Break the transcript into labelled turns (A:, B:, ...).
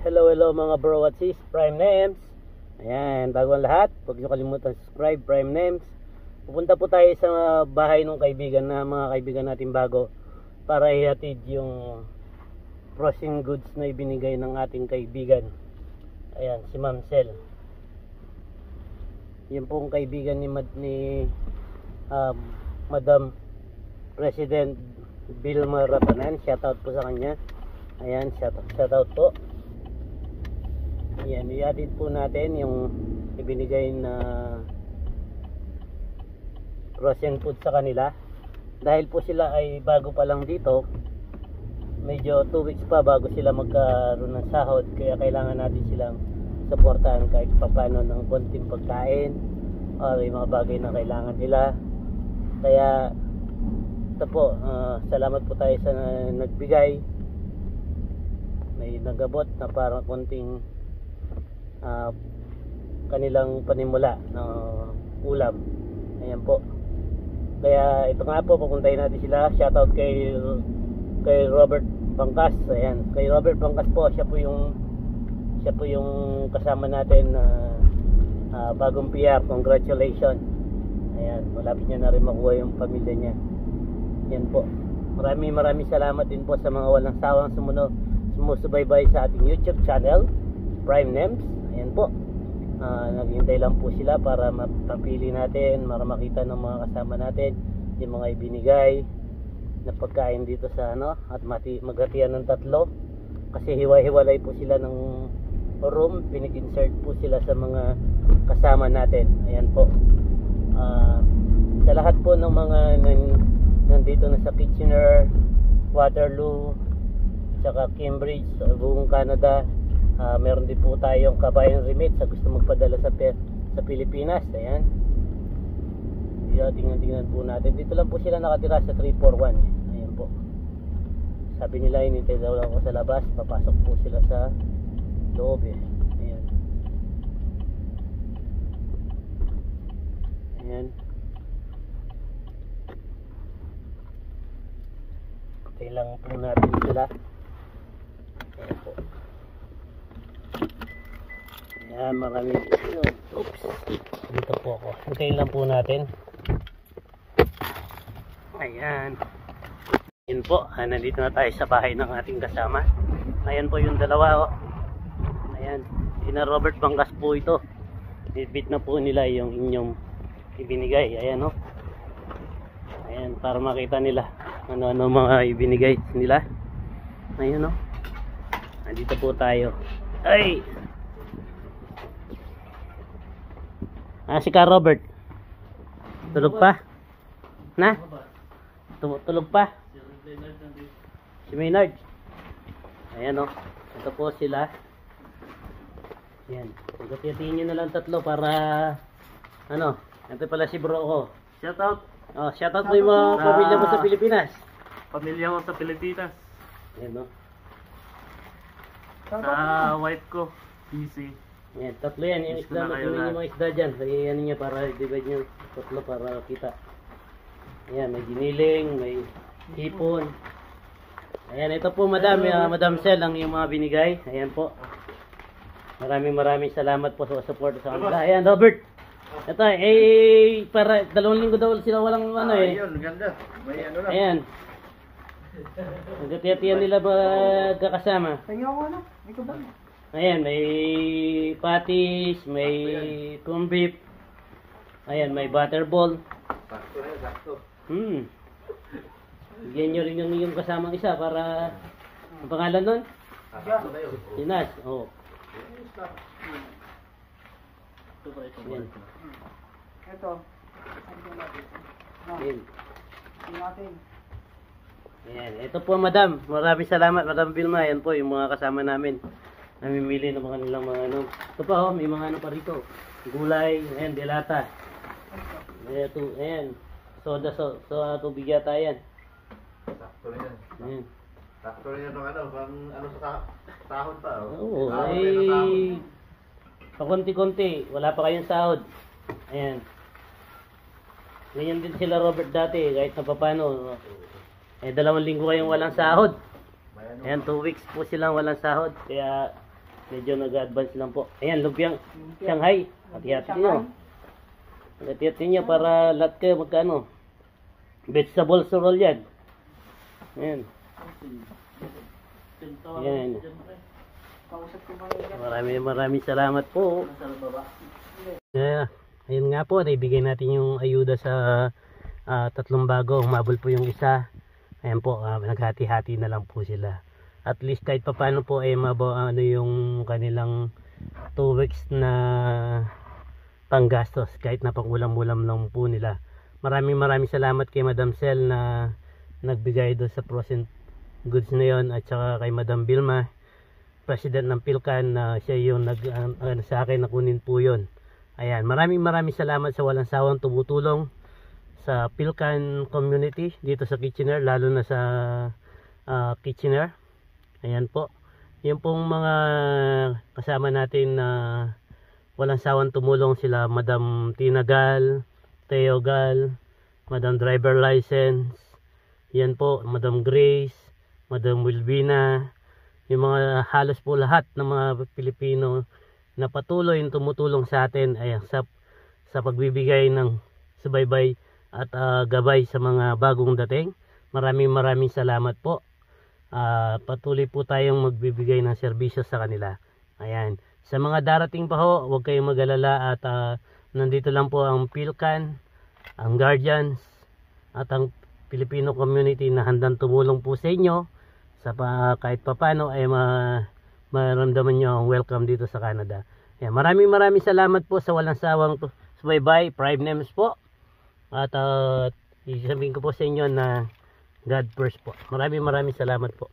A: hello mga bro at sis, Prime Names. Ayan, bago ang lahat, huwag nyo kalimutan subscribe, Prime Names. Pupunta po tayo sa bahay ng kaibigan na mga kaibigan natin bago para ihatid yung frozen goods na ibinigay ng ating kaibigan. Ayan, si Ma'am Sel. Yung pong kaibigan ni Madam President Vilma Ratanan. Shoutout po sa kanya. Ayan, shoutout po. Ayan, i-edit po natin yung ibinigay na frozen food sa kanila. Dahil po sila ay bago pa lang dito, medyo 2 weeks pa bago sila magkaroon ng sahod. Kaya kailangan natin silang supportahan kahit papano ng konting pagkain o yung mga bagay na kailangan nila. Kaya ito po, salamat po tayo sa nagbigay. May nagabot na parang konting kanilang panimula na ulam. Ayan po. Kaya ito nga po, pupuntahin natin sila. Shoutout kay Robert Bangkas. Ayan, kay Robert Bangkas po, siya po yung kasama natin bagong PR. Congratulations. Ayan, malapit niya na rin makuha yung pamilya niya. Ayan po. Maraming salamat din po sa mga walang sawang sumusubaybay sa ating YouTube channel, Prime Names. Ayan po. Naghihintay lang po sila para mapili natin, para makita ng mga kasama natin yung mga ibinigay na pagkain dito sa at maghatian ng 3 kasi hiwa-hiwalay po sila ng room. Pinag-insert po sila sa mga kasama natin. Ayan po. Sa lahat po ng mga nandito na sa Kitchener, Waterloo, saka Cambridge, buong Canada, meron din po tayong kabayan remit sa gusto magpadala sa Pilipinas. Ayan, tingnan po natin. Dito lang po sila nakatira sa 341 eh. Ayan po. Sabi nila hinintay daw lang ako sa labas, papasok po sila sa loob eh. Ayan. Ayan. Hintay lang po natin sila. Ayan po. Ayan, marami. Oops. Dito po ako. Hintayin lang po natin. Ayan. Ayan po. Nandito na tayo sa bahay ng ating kasama. Ayan po yung dalawa. Ayan. Ina Robert Bangkas po ito. Bit na po nila yung inyong ibinigay. Ayan o. Ayan. Para makita nila ano-ano mga ibinigay nila. Ayan o. Nandito po tayo. Ay! Si Ka Robert. Tulog pa? Na? Tulog pa? Si Maynard. Ayan o. Ito po sila. Ayan. Pagkatiyatiin nyo na lang 3 para ito pala si bro ko.
B: Shoutout.
A: Shoutout mo yung mga pamilya mo sa Pilipinas.
B: Pamilya ko sa Pilipinas.
A: Ayan o.
B: Sa wife ko, PC.
A: Ayan, 3 yan. Yung isda, yung mga isda dyan. Ayan niya para divide nyo 3 para kita. Ayan, may giniling, may hipon. Ayan, ito po madam, Madam Sel ang yung mga binigay. Ayan po. Maraming salamat po sa support sa kanila. Ayan, Robert. Ito para 2 linggo daw sila walang
B: Ayun, ganda. May lang.
A: Ayan. Nagkatiyan nila magkakasama.
C: Tingnan ko na. May kubang.
A: Ayan, may patis, may corned beef. Ayan, may butterball.
B: Sakto na yun, sakto.
A: Bigyan nyo rin yung iyong kasamang isa para ang pangalan nun?
B: Sakto na yun.
A: Sinas. Oo. Ayan.
C: Ito.
A: Ayan.
C: Natin.
A: Ayan. Ito po madam. Maraming salamat Madam Vilma. Ayan po yung mga kasama namin. Namimili ng mga nilang mga Ito pa may mga pa rito. Gulay. Ayan, delata. Ayan. Soda, tubig yata yan.
B: Sakto na yan.
A: Ayan.
B: Sakto na yan ng sa sahod pa.
A: Oo, pakunti-kunti. Wala pa kayong sahod. Ayan. Ganyan din sila Robert dati. Kahit na papano. 2 linggo kayong walang sahod. Ayan, 2 weeks po silang walang sahod. Kaya Medyo nag-advance lang po. Ayan, lumpiang Shanghai. Hati-hati nyo. Hati-hati nyo para lahat kayo magkano. Vegetable roll yan. Ayan. Ayan.
C: Kausap ko ba yun?
A: Maraming salamat po. Ayun nga po, naibigay natin yung ayuda sa 3 bago. Humabol po yung isa. Ayan po, naghati-hati na lang po sila. At least kahit pa paano po ay ano yung kanilang 2 weeks na panggastos. Kahit na pang-ulam-ulam lang po nila. Maraming salamat kay Madam Sel na nagbigay doon sa frozen goods na yon, at saka kay Madam Vilma, President ng Philcan, na siya yung sa akin na kunin po yon. Ayan, maraming salamat sa walang sawang tumutulong sa Philcan community dito sa Kitchener, lalo na sa Kitchener. Ayan po, yung pong mga kasama natin na walang sawang tumulong, sila Madam Tina Gal, Theo Gal, Madam Driver License, yan po, Madam Grace, Madam Wilvina, yung mga halos po lahat ng mga Pilipino na patuloy tumutulong sa atin ay sa pagbibigay ng subaybay at gabay sa mga bagong dating. Maraming salamat po. Patuloy po tayong magbibigay ng serbisyo sa kanila. Ayan. Sa mga darating pa ho, huwag kayong mag-alala at nandito lang po ang Philcan, ang Guardians, at ang Filipino community na handang tumulong po sa inyo sa kahit papano ay maramdaman nyo ang welcome dito sa Canada. Ayan. Maraming salamat po sa walang sawang subaybay. Prime names po. At isasabihin ko po sa inyo na God first po. Maraming salamat po.